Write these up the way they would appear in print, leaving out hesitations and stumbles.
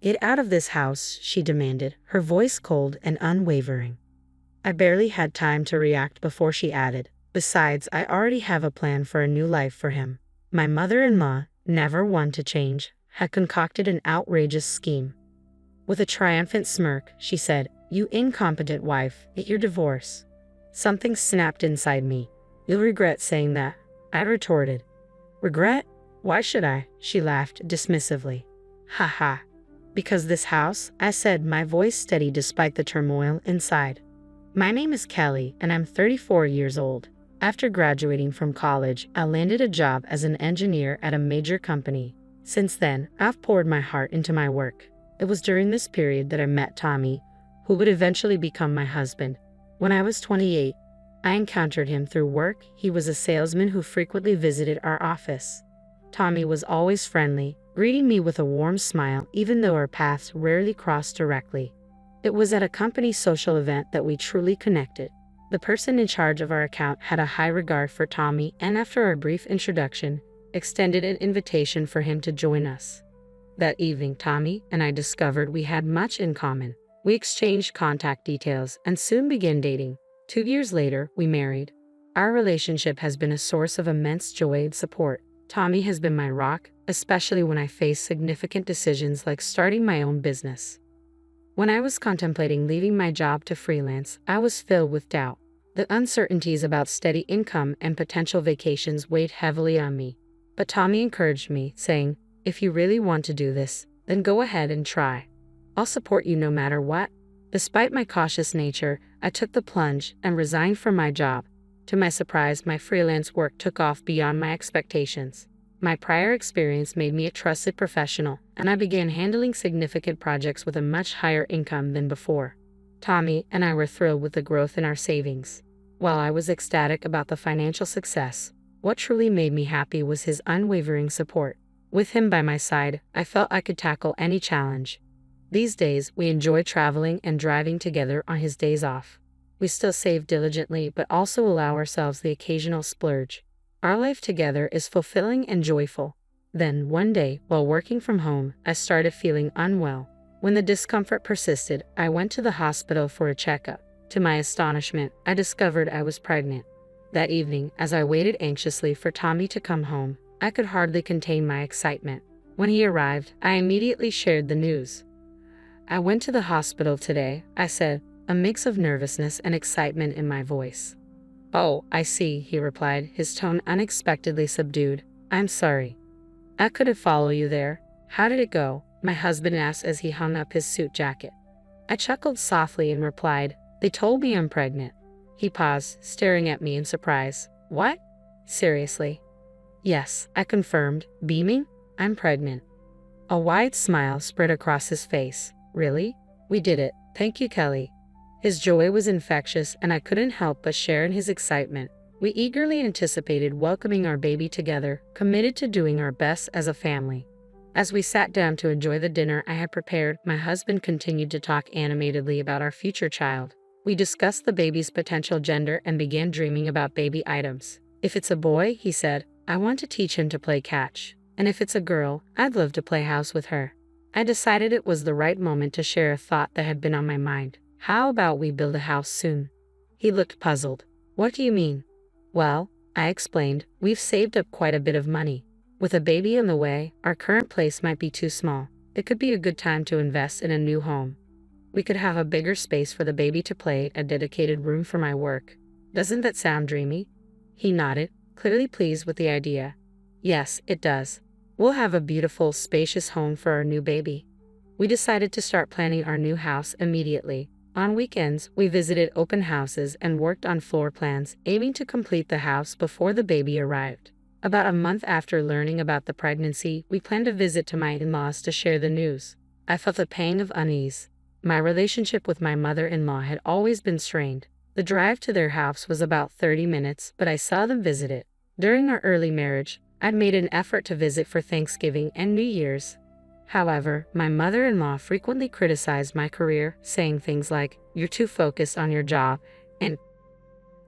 "Get out of this house," she demanded, her voice cold and unwavering. I barely had time to react before she added, "Besides, I already have a plan for a new life for him." My mother-in-law, never one to change, had concocted an outrageous scheme. With a triumphant smirk, she said, "You incompetent wife, get your divorce." Something snapped inside me. "You'll regret saying that," I retorted. "Regret? Why should I?" She laughed dismissively. "Ha ha. Because this house," I said, my voice steady despite the turmoil inside. "My name is Kelly, and I'm 34 years old. After graduating from college, I landed a job as an engineer at a major company. Since then, I've poured my heart into my work. It was during this period that I met Tommy, who would eventually become my husband. When I was 28, I encountered him through work. He was a salesman who frequently visited our office. Tommy was always friendly, greeting me with a warm smile even though our paths rarely crossed directly. It was at a company social event that we truly connected. The person in charge of our account had a high regard for Tommy, and after our brief introduction, extended an invitation for him to join us. That evening, Tommy and I discovered we had much in common. We exchanged contact details and soon began dating. 2 years later, we married. Our relationship has been a source of immense joy and support. Tommy has been my rock, especially when I face significant decisions like starting my own business. When I was contemplating leaving my job to freelance, I was filled with doubt. The uncertainties about steady income and potential vacations weighed heavily on me. But Tommy encouraged me, saying, "If you really want to do this, then go ahead and try. I'll support you no matter what." Despite my cautious nature, I took the plunge and resigned from my job. To my surprise, my freelance work took off beyond my expectations. My prior experience made me a trusted professional, and I began handling significant projects with a much higher income than before. Tommy and I were thrilled with the growth in our savings. While I was ecstatic about the financial success, what truly made me happy was his unwavering support. With him by my side, I felt I could tackle any challenge. These days, we enjoy traveling and driving together on his days off. We still save diligently but also allow ourselves the occasional splurge. Our life together is fulfilling and joyful. Then, one day, while working from home, I started feeling unwell. When the discomfort persisted, I went to the hospital for a checkup. To my astonishment, I discovered I was pregnant. That evening, as I waited anxiously for Tommy to come home, I could hardly contain my excitement. When he arrived, I immediately shared the news. "I went to the hospital today," I said, a mix of nervousness and excitement in my voice. "Oh, I see," he replied, his tone unexpectedly subdued. "I'm sorry. I couldn't follow you there. How did it go?" my husband asked as he hung up his suit jacket. I chuckled softly and replied, "They told me I'm pregnant." He paused, staring at me in surprise. "What? Seriously?" "Yes," I confirmed, beaming. "I'm pregnant." A wide smile spread across his face. "Really? We did it. Thank you, Kelly." His joy was infectious, and I couldn't help but share in his excitement. We eagerly anticipated welcoming our baby together, committed to doing our best as a family. As we sat down to enjoy the dinner I had prepared, my husband continued to talk animatedly about our future child. We discussed the baby's potential gender and began dreaming about baby items. "If it's a boy," he said, "I want to teach him to play catch. And if it's a girl, I'd love to play house with her." I decided it was the right moment to share a thought that had been on my mind. "How about we build a house soon?" He looked puzzled. "What do you mean?" "Well," I explained, "we've saved up quite a bit of money. With a baby on the way, our current place might be too small. It could be a good time to invest in a new home. We could have a bigger space for the baby to play, a dedicated room for my work. Doesn't that sound dreamy?" He nodded, clearly pleased with the idea. "Yes, it does. We'll have a beautiful, spacious home for our new baby." We decided to start planning our new house immediately. On weekends, we visited open houses and worked on floor plans, aiming to complete the house before the baby arrived. About a month after learning about the pregnancy, we planned a visit to my in-laws to share the news. I felt a pang of unease. My relationship with my mother-in-law had always been strained. The drive to their house was about 30 minutes, but I seldom visited. During our early marriage, I'd made an effort to visit for Thanksgiving and New Year's. However, my mother-in-law frequently criticized my career, saying things like, "You're too focused on your job," and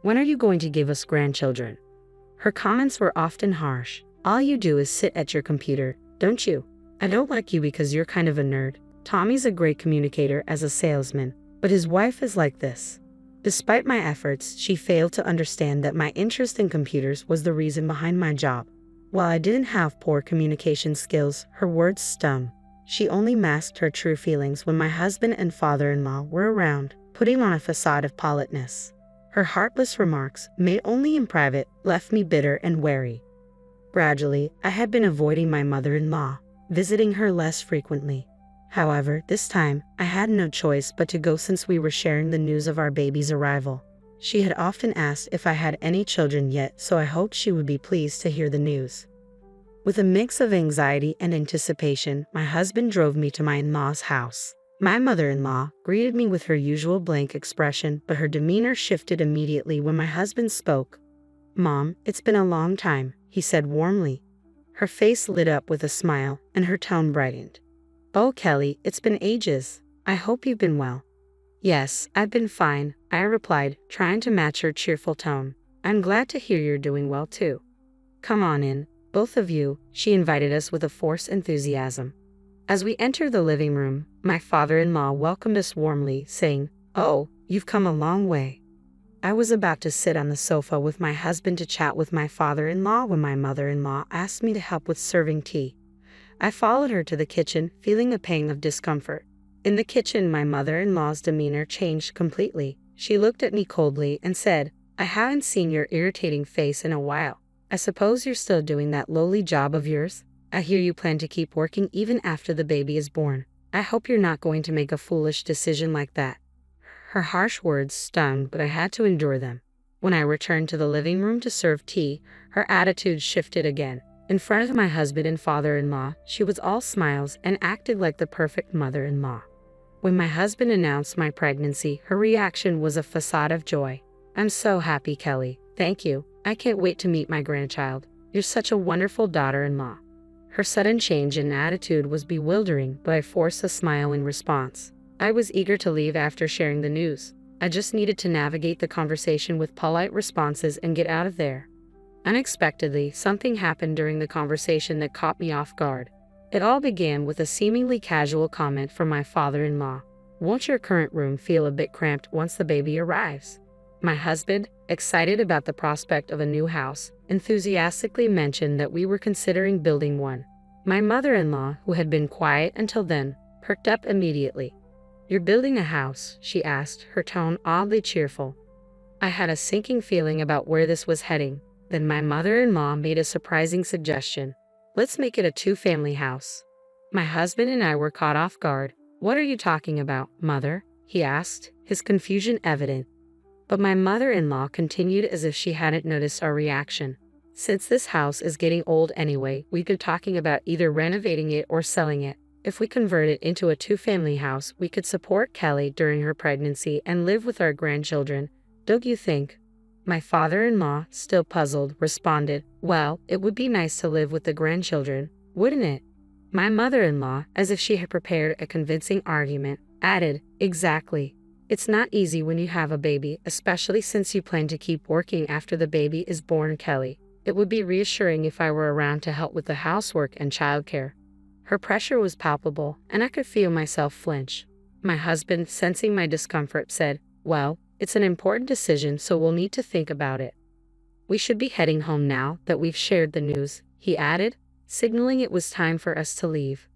"When are you going to give us grandchildren?" Her comments were often harsh. "All you do is sit at your computer, don't you? I don't like you because you're kind of a nerd." Tommy's a great communicator as a salesman, but his wife is like this. Despite my efforts, she failed to understand that my interest in computers was the reason behind my job. While I didn't have poor communication skills, her words stung. She only masked her true feelings when my husband and father-in-law were around, putting on a facade of politeness. Her heartless remarks, made only in private, left me bitter and wary. Gradually, I had been avoiding my mother-in-law, visiting her less frequently. However, this time, I had no choice but to go since we were sharing the news of our baby's arrival. She had often asked if I had any children yet, so I hoped she would be pleased to hear the news. With a mix of anxiety and anticipation, my husband drove me to my in-law's house. My mother-in-law greeted me with her usual blank expression, but her demeanor shifted immediately when my husband spoke. "Mom, it's been a long time," he said warmly. Her face lit up with a smile, and her tone brightened. "Oh, Kelly, it's been ages. I hope you've been well." "Yes, I've been fine," I replied, trying to match her cheerful tone. "I'm glad to hear you're doing well too. Come on in, both of you," she invited us with a forced enthusiasm. As we entered the living room, my father-in-law welcomed us warmly, saying, "Oh, you've come a long way." I was about to sit on the sofa with my husband to chat with my father-in-law when my mother-in-law asked me to help with serving tea. I followed her to the kitchen, feeling a pang of discomfort. In the kitchen, my mother-in-law's demeanor changed completely. She looked at me coldly and said, "I haven't seen your irritating face in a while. I suppose you're still doing that lowly job of yours? I hear you plan to keep working even after the baby is born. I hope you're not going to make a foolish decision like that." Her harsh words stung, but I had to endure them. When I returned to the living room to serve tea, her attitude shifted again. In front of my husband and father-in-law, she was all smiles and acted like the perfect mother-in-law. When my husband announced my pregnancy, her reaction was a facade of joy. "I'm so happy, Kelly. Thank you. I can't wait to meet my grandchild. You're such a wonderful daughter-in-law." Her sudden change in attitude was bewildering, but I forced a smile in response. I was eager to leave after sharing the news. I just needed to navigate the conversation with polite responses and get out of there. Unexpectedly, something happened during the conversation that caught me off guard. It all began with a seemingly casual comment from my father-in-law. "Won't your current room feel a bit cramped once the baby arrives?" My husband, excited about the prospect of a new house, enthusiastically mentioned that we were considering building one. My mother-in-law, who had been quiet until then, perked up immediately. "You're building a house?" she asked, her tone oddly cheerful. I had a sinking feeling about where this was heading. Then my mother-in-law made a surprising suggestion. "Let's make it a two-family house." My husband and I were caught off guard. "What are you talking about, Mother?" he asked, his confusion evident. But my mother-in-law continued as if she hadn't noticed our reaction. "Since this house is getting old anyway, we've been talking about either renovating it or selling it. If we convert it into a two-family house, we could support Kelly during her pregnancy and live with our grandchildren. Don't you think?" My father-in-law, still puzzled, responded, "Well, it would be nice to live with the grandchildren, wouldn't it?" My mother-in-law, as if she had prepared a convincing argument, added, "Exactly. It's not easy when you have a baby, especially since you plan to keep working after the baby is born, Kelly. It would be reassuring if I were around to help with the housework and childcare." Her pressure was palpable, and I could feel myself flinch. My husband, sensing my discomfort, said, "Well, it's an important decision, so we'll need to think about it. We should be heading home now that we've shared the news," he added, signaling it was time for us to leave.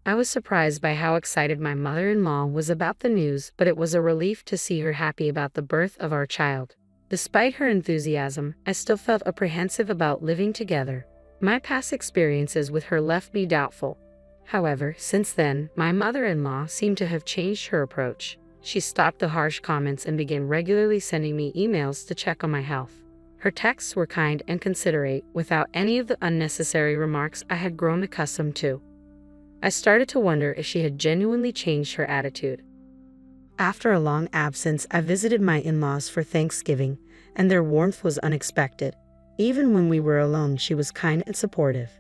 I was surprised by how excited my mother-in-law was about the news, but it was a relief to see her happy about the birth of our child. Despite her enthusiasm, I still felt apprehensive about living together. My past experiences with her left me doubtful. However, since then, my mother-in-law seemed to have changed her approach. She stopped the harsh comments and began regularly sending me emails to check on my health. Her texts were kind and considerate, without any of the unnecessary remarks I had grown accustomed to. I started to wonder if she had genuinely changed her attitude. After a long absence, I visited my in-laws for Thanksgiving, and their warmth was unexpected. Even when we were alone, she was kind and supportive.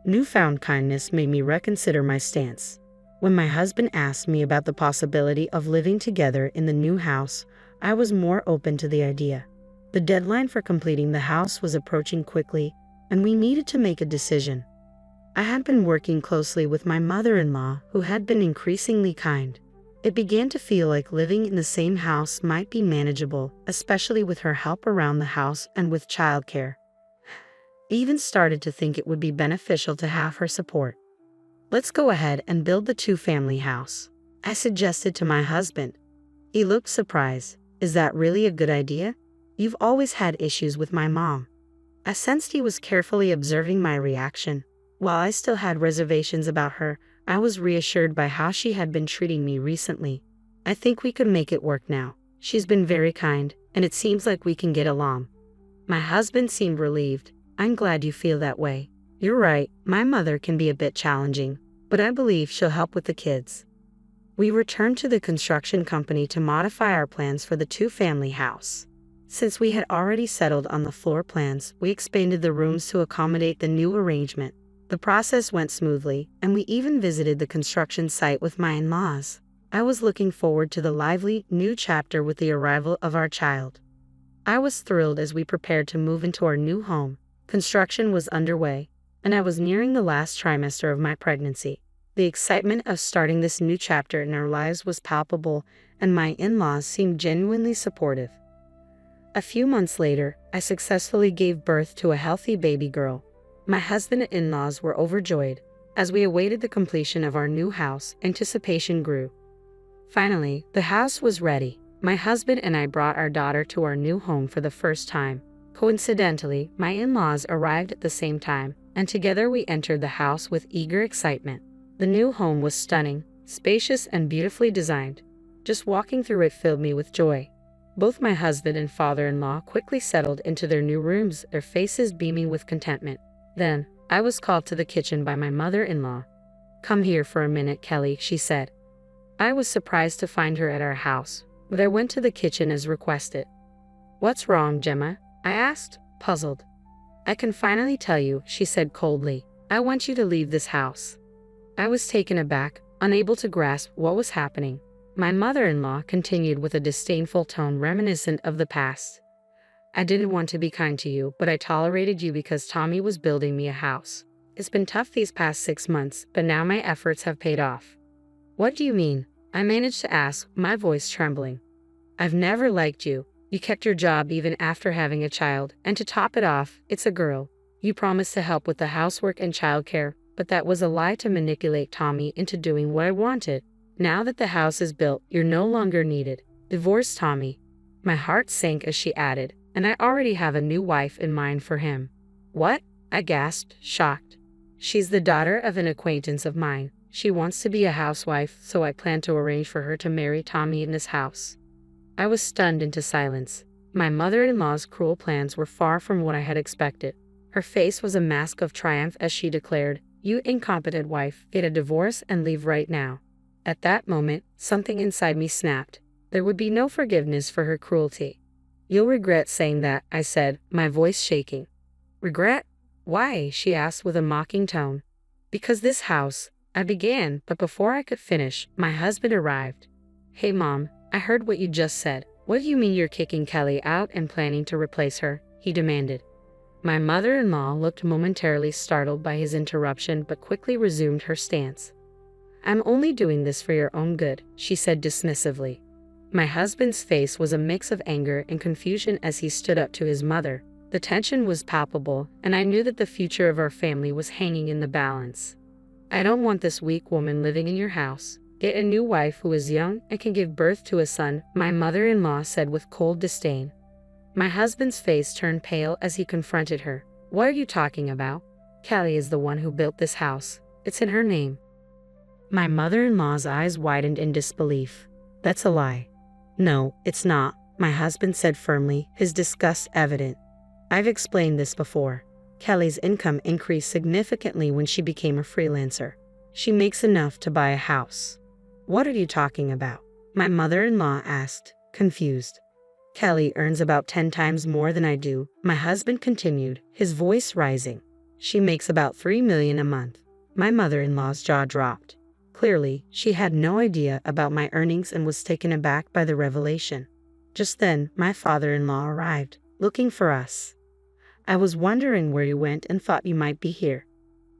Newfound kindness made me reconsider my stance. When my husband asked me about the possibility of living together in the new house, I was more open to the idea. The deadline for completing the house was approaching quickly, and we needed to make a decision. I had been working closely with my mother-in-law, who had been increasingly kind. It began to feel like living in the same house might be manageable, especially with her help around the house and with childcare. I even started to think it would be beneficial to have her support. "Let's go ahead and build the two-family house," I suggested to my husband. He looked surprised. "Is that really a good idea? You've always had issues with my mom." I sensed he was carefully observing my reaction. While I still had reservations about her, I was reassured by how she had been treating me recently. "I think we could make it work now. She's been very kind, and it seems like we can get along." My husband seemed relieved. "I'm glad you feel that way. You're right, my mother can be a bit challenging, but I believe she'll help with the kids." We returned to the construction company to modify our plans for the two-family house. Since we had already settled on the floor plans, we expanded the rooms to accommodate the new arrangement. The process went smoothly, and we even visited the construction site with my in-laws. I was looking forward to the lively, new chapter with the arrival of our child. I was thrilled as we prepared to move into our new home. Construction was underway, and I was nearing the last trimester of my pregnancy. The excitement of starting this new chapter in our lives was palpable, and my in-laws seemed genuinely supportive. A few months later, I successfully gave birth to a healthy baby girl. My husband and in-laws were overjoyed. As we awaited the completion of our new house, anticipation grew. Finally, the house was ready. My husband and I brought our daughter to our new home for the first time. Coincidentally, my in-laws arrived at the same time, and together we entered the house with eager excitement. The new home was stunning, spacious, and beautifully designed. Just walking through it filled me with joy. Both my husband and father-in-law quickly settled into their new rooms, their faces beaming with contentment. Then, I was called to the kitchen by my mother-in-law. "Come here for a minute, Kelly," she said. I was surprised to find her at our house, but I went to the kitchen as requested. "What's wrong, Gemma?" I asked, puzzled. "I can finally tell you," she said coldly. "I want you to leave this house." I was taken aback, unable to grasp what was happening. My mother-in-law continued with a disdainful tone reminiscent of the past. "I didn't want to be kind to you, but I tolerated you because Tommy was building me a house. It's been tough these past 6 months, but now my efforts have paid off." "What do you mean?" I managed to ask, my voice trembling. "I've never liked you. You kept your job even after having a child, and to top it off, it's a girl. You promised to help with the housework and childcare, but that was a lie to manipulate Tommy into doing what I wanted. Now that the house is built, you're no longer needed. Divorce Tommy." My heart sank as she added, "And I already have a new wife in mind for him." "What?" I gasped, shocked. "She's the daughter of an acquaintance of mine. She wants to be a housewife, so I plan to arrange for her to marry Tommy in this house." I was stunned into silence. My mother-in-law's cruel plans were far from what I had expected. Her face was a mask of triumph as she declared, "You incompetent wife, get a divorce and leave right now." At that moment, something inside me snapped. There would be no forgiveness for her cruelty. "You'll regret saying that," I said, my voice shaking. "Regret? Why?" she asked with a mocking tone. "Because this house," I began, but before I could finish, my husband arrived. "Hey Mom, I heard what you just said. What do you mean you're kicking Kelly out and planning to replace her?" he demanded. My mother-in-law looked momentarily startled by his interruption but quickly resumed her stance. "I'm only doing this for your own good," she said dismissively. My husband's face was a mix of anger and confusion as he stood up to his mother. The tension was palpable, and I knew that the future of our family was hanging in the balance. "I don't want this weak woman living in your house. Get a new wife who is young and can give birth to a son," my mother-in-law said with cold disdain. My husband's face turned pale as he confronted her. "What are you talking about? Kelly is the one who built this house. It's in her name." My mother-in-law's eyes widened in disbelief. "That's a lie." "No, it's not," my husband said firmly, his disgust evident. "I've explained this before. Kelly's income increased significantly when she became a freelancer. She makes enough to buy a house." "What are you talking about?" my mother-in-law asked, confused. "Kelly earns about 10 times more than I do," my husband continued, his voice rising. "She makes about $3 million a month." My mother-in-law's jaw dropped. Clearly, she had no idea about my earnings and was taken aback by the revelation. Just then, my father-in-law arrived, looking for us. "I was wondering where you went and thought you might be here."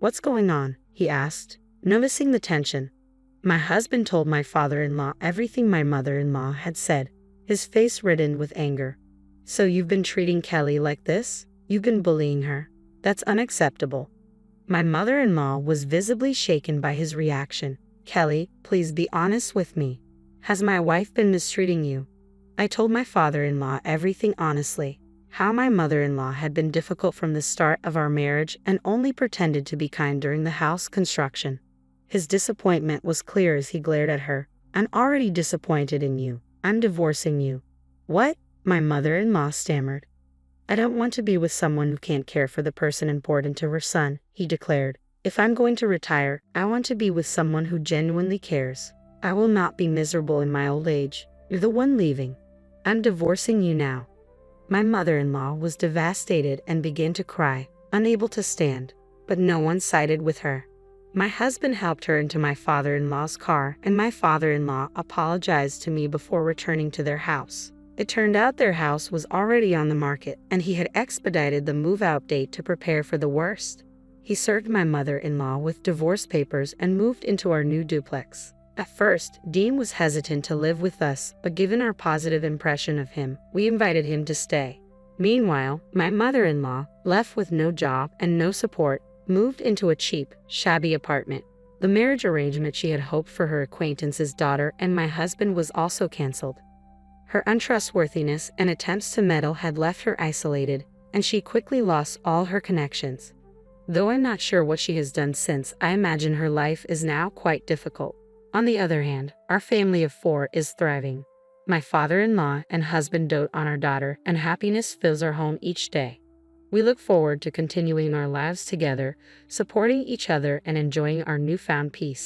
"What's going on?" he asked, noticing the tension. My husband told my father-in-law everything my mother-in-law had said, his face reddened with anger. "So you've been treating Kelly like this? You've been bullying her? That's unacceptable." My mother-in-law was visibly shaken by his reaction. "Kelly, please be honest with me. Has my wife been mistreating you?" I told my father-in-law everything honestly. How my mother-in-law had been difficult from the start of our marriage and only pretended to be kind during the house construction. His disappointment was clear as he glared at her. "I'm already disappointed in you. I'm divorcing you." "What?" my mother-in-law stammered. "I don't want to be with someone who can't care for the person important to her son," he declared. "If I'm going to retire, I want to be with someone who genuinely cares. I will not be miserable in my old age. You're the one leaving. I'm divorcing you now." My mother-in-law was devastated and began to cry, unable to stand, but no one sided with her. My husband helped her into my father-in-law's car, and my father-in-law apologized to me before returning to their house. It turned out their house was already on the market, and he had expedited the move-out date to prepare for the worst. He served my mother-in-law with divorce papers and moved into our new duplex. At first, Dean was hesitant to live with us, but given our positive impression of him, we invited him to stay. Meanwhile, my mother-in-law, left with no job and no support, moved into a cheap, shabby apartment. The marriage arrangement she had hoped for her acquaintance's daughter and my husband was also canceled. Her untrustworthiness and attempts to meddle had left her isolated, and she quickly lost all her connections. Though I'm not sure what she has done since, I imagine her life is now quite difficult. On the other hand, our family of 4 is thriving. My father-in-law and husband dote on our daughter, and happiness fills our home each day. We look forward to continuing our lives together, supporting each other and enjoying our newfound peace.